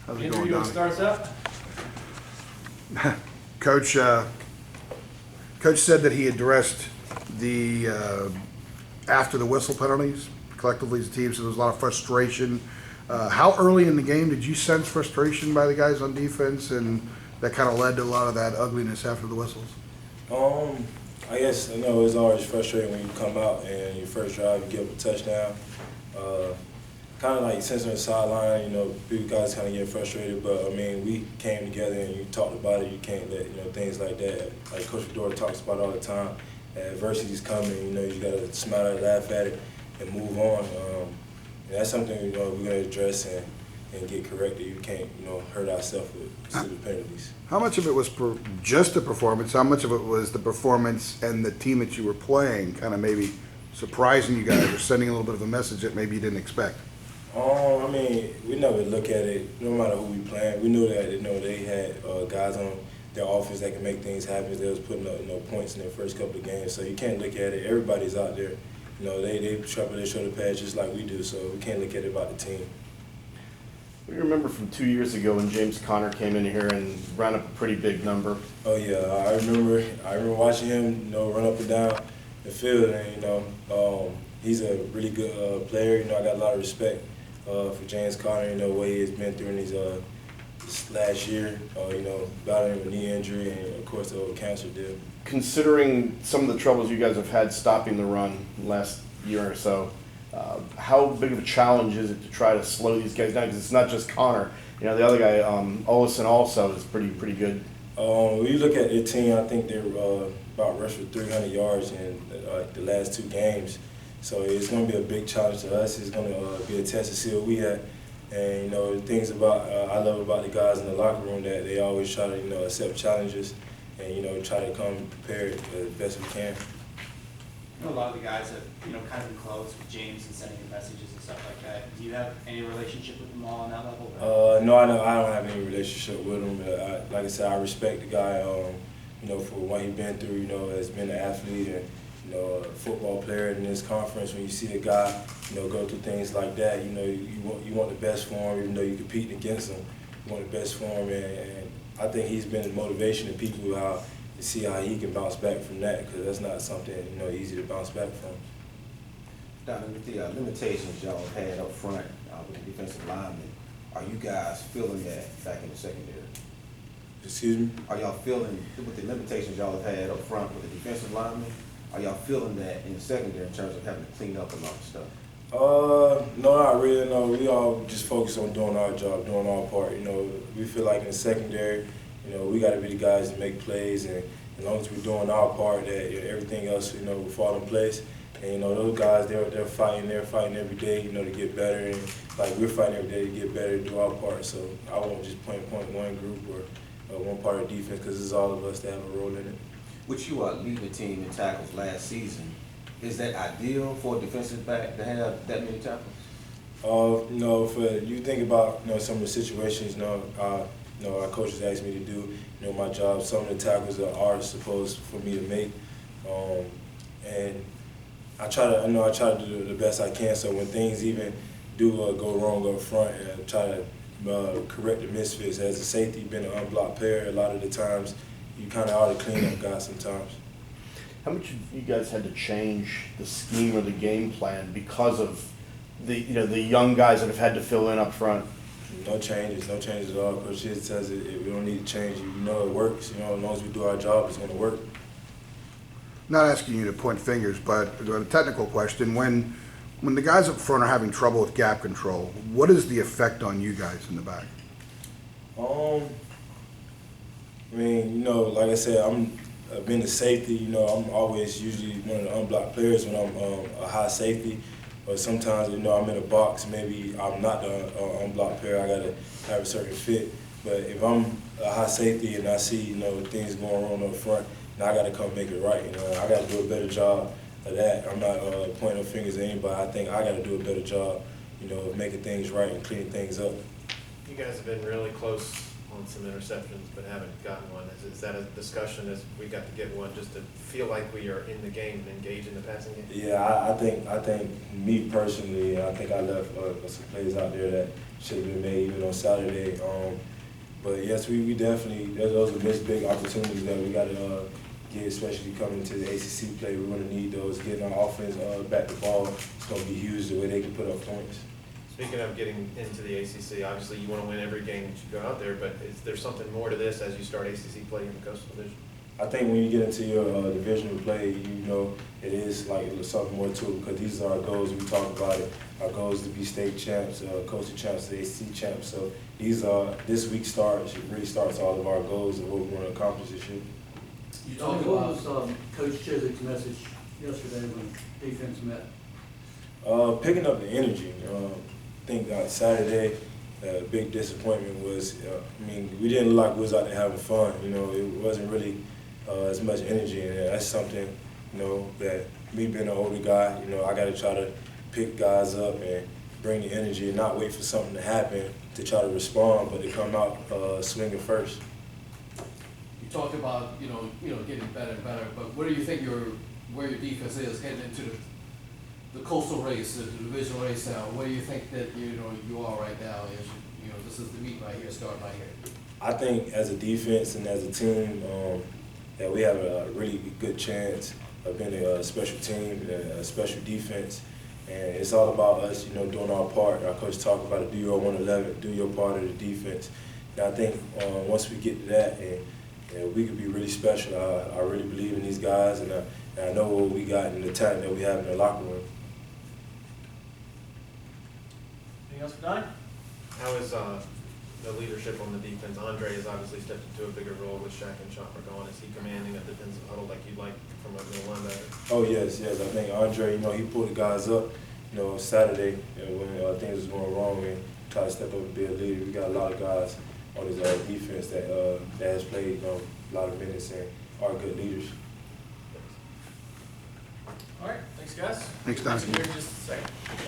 How's it going, Donnie? Starts up. Coach, Coach said that he addressed the after the whistle penalties collectively as a team, so there was a lot of frustration. How early in the game did you sense frustration by the guys on defense, and that kind of led to a lot of that ugliness after the whistles? I guess it's always frustrating when you come out and your first drive you give up a touchdown. Kind of like sensing the sideline, people guys kind of get frustrated, but I mean we came together and you talked about it. You can't let things like that. Like Coach Fedora talks about all the time. Adversity's coming. You got to smile at it, laugh at it, and move on. And that's something we're going to address and get corrected. You can't hurt ourselves with stupid penalties. How much of it was just the performance? How much of it was the performance and the team that you were playing kind of maybe surprising you guys or sending a little bit of a message that maybe you didn't expect? I mean, we never look at it, no matter who we playing. We knew that they had guys on their offense that can make things happen. They was putting up points in their first couple of games, so you can't look at it. Everybody's out there. They trouble their shoulder pads just like we do, so we can't look at it about the team. We remember from 2 years ago when James Conner came in here and ran up a pretty big number. Oh yeah, I remember watching him, run up and down the field, and he's a really good player. I got a lot of respect for James Conner. What he has been through in this last year. Battling a knee injury and of course the cancer deal. Considering some of the troubles you guys have had stopping the run last year or so, how big of a challenge is it to try to slow these guys down? Because it's not just Connor. The other guy, Olsen, also is pretty good. When you look at their team, I think they're about rushed for 300 yards in the last 2 games. So it's going to be a big challenge to us. It's going to be a test to see what we have. And the things about I love about the guys in the locker room that they always try to accept challenges and try to come prepared as best we can. A lot of the guys have kind of been close with James and sending him messages and stuff like that. Do you have any relationship with them all on that level? No, I don't have any relationship with him. But like I said, I respect the guy. For what he's been through. As been an athlete and a football player in this conference. When you see a guy go through things like that, you want the best for him. Even though you're competing against him, you want the best for him. And I think he's been a motivation to people to see how he can bounce back from that, because that's not something easy to bounce back from. Donnie, with the limitations y'all had up front with the defensive linemen, are you guys feeling that back in the secondary? Excuse me? Are y'all feeling, with the limitations y'all have had up front with the defensive linemen, are y'all feeling that in the secondary in terms of having to clean up a lot of stuff? No, not really. No, we all just focus on doing our job, doing our part. We feel like in the secondary, we got to be the guys to make plays, and as long as we're doing our part, that everything else, will fall in place. And those guys, they're fighting every day, to get better, and like we're fighting every day to get better, to do our part. So I won't just point one group or one part of defense, because it's all of us that have a role in it. Which you lead the team in tackles last season. Is that ideal for a defensive back to have that many tackles? No, if you think about some of the situations, our coaches asked me to do my job. Some of the tackles are supposed for me to make, and I try to do the best I can. So when things even do go wrong up front, I try to correct the misfits. As a safety, being an unblocked player, a lot of the times you kind of ought to clean up guys sometimes. How much have you guys had to change the scheme or the game plan because of the young guys that have had to fill in up front? No changes at all. Coach Hitt says we don't need to change. It works. As long as we do our job, it's going to work. Not asking you to point fingers, but a technical question. When the guys up front are having trouble with gap control, what is the effect on you guys in the back? I mean, like I said, I've been a safety. I'm always usually one of the unblocked players when I'm a high safety. But sometimes, I'm in a box. Maybe I'm not the unblocked player. I gotta have a certain fit. But if I'm a high safety and I see things going wrong up front, now I gotta come make it right. I gotta do a better job of that. I'm not pointing fingers at anybody. I think I gotta do a better job, of making things right and cleaning things up. You guys have been really close on some interceptions, but haven't gotten one. Is that a discussion as we got to get one just to feel like we are in the game and engaged in the passing game? Yeah, I think me personally, I think I left some plays out there that should have been made even on Saturday. But yes, we definitely, those are big opportunities that we got to get, especially coming to the ACC play. We're going to need those. Getting our offense back the ball, it's going to be huge the way they can put up points. Speaking of getting into the ACC, obviously you want to win every game that you go out there, but is there something more to this as you start ACC play in the Coastal Division? I think when you get into your divisional play, you know it is like something more to it, because these are our goals. We talk about it. Our goals to be state champs, coastal champs, ACC champs. So this week starts. It really starts all of our goals and what we want to accomplish this year. You talked about Coach Chiswick's message yesterday when defense met. Picking up the energy. I think Saturday, big disappointment was, we didn't look like we was out there having fun. It wasn't really as much energy in there. That's something, that me being an older guy, I got to try to pick guys up and bring the energy and not wait for something to happen to try to respond, but to come out swinging first. You talked about getting better and better, but where do you think where your defense is heading into the coastal race, the divisional race now? Where do you think that you are right now? This is the meet right here, starting right here. I think as a defense and as a team, that we have a really good chance of being a special team, a special defense, and it's all about us, doing our part. Our coach talked about it: do your 111, do your part of the defense. And I think once we get to that, and we could be really special. I really believe in these guys, and I know what we got and the talent that we have in the locker room. Anything else for Donnie? How is the leadership on the defense? Andre has obviously stepped into a bigger role with Shaq and Chopper gone. Is he commanding a defensive huddle like you'd like from a middle linebacker? Oh yes. I think Andre, he pulled the guys up, Saturday when things was going wrong, and tried to step up and be a leader. We got a lot of guys on his defense that has played a lot of minutes and are good leaders. All right, thanks guys. Thanks, Donnie. See you here in just a second.